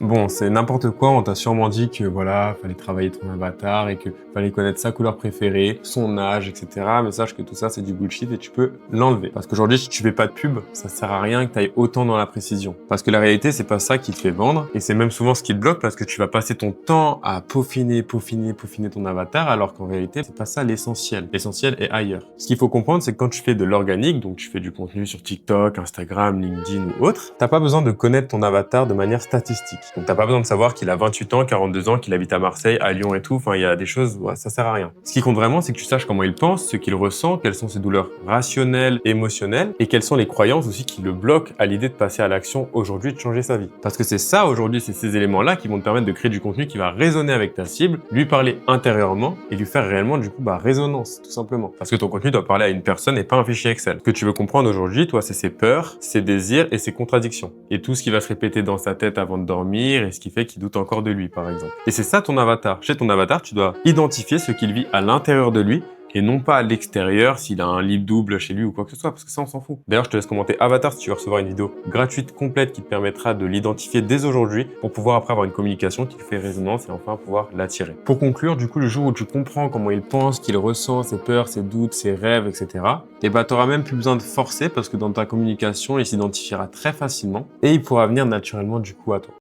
Bon, c'est n'importe quoi, on t'a sûrement dit que voilà, fallait travailler ton avatar et que fallait connaître sa couleur préférée, son âge, etc. Mais sache que tout ça, c'est du bullshit et tu peux l'enlever. Parce qu'aujourd'hui, si tu fais pas de pub, ça sert à rien que tu ailles autant dans la précision. Parce que la réalité, c'est pas ça qui te fait vendre et c'est même souvent ce qui te bloque parce que tu vas passer ton temps à peaufiner ton avatar alors qu'en réalité, c'est pas ça l'essentiel. L'essentiel est ailleurs. Ce qu'il faut comprendre, c'est que quand tu fais de l'organique, donc tu fais du contenu sur TikTok, Instagram, LinkedIn ou autre, t'as pas besoin de connaître ton avatar de manière statistique. Donc t'as pas besoin de savoir qu'il a 28 ans, 42 ans, qu'il habite à Marseille, à Lyon et tout. Enfin, il y a des choses, ouais, ça sert à rien. Ce qui compte vraiment, c'est que tu saches comment il pense, ce qu'il ressent, quelles sont ses douleurs rationnelles, émotionnelles, et quelles sont les croyances aussi qui le bloquent à l'idée de passer à l'action aujourd'hui, de changer sa vie. Parce que c'est ça aujourd'hui, c'est ces éléments-là qui vont te permettre de créer du contenu qui va résonner avec ta cible, lui parler intérieurement et lui faire réellement du coup résonance, tout simplement. Parce que ton contenu doit parler à une personne et pas un fichier Excel. Ce que tu veux comprendre aujourd'hui, toi, c'est ses peurs, ses désirs et ses contradictions. Et tout ce qui va se répéter dans sa tête avant de dormir et ce qui fait qu'il doute encore de lui, par exemple. Et c'est ça ton avatar. Chez ton avatar, tu dois identifier ce qu'il vit à l'intérieur de lui et non pas à l'extérieur s'il a un livre double chez lui ou quoi que ce soit, parce que ça, on s'en fout. D'ailleurs, je te laisse commenter avatar si tu veux recevoir une vidéo gratuite complète qui te permettra de l'identifier dès aujourd'hui pour pouvoir après avoir une communication qui fait résonance et enfin pouvoir l'attirer. Pour conclure, du coup, le jour où tu comprends comment il pense, qu'il ressent, ses peurs, ses doutes, ses rêves, etc., et bah, t'auras même plus besoin de forcer parce que dans ta communication, il s'identifiera très facilement et il pourra venir naturellement du coup à toi.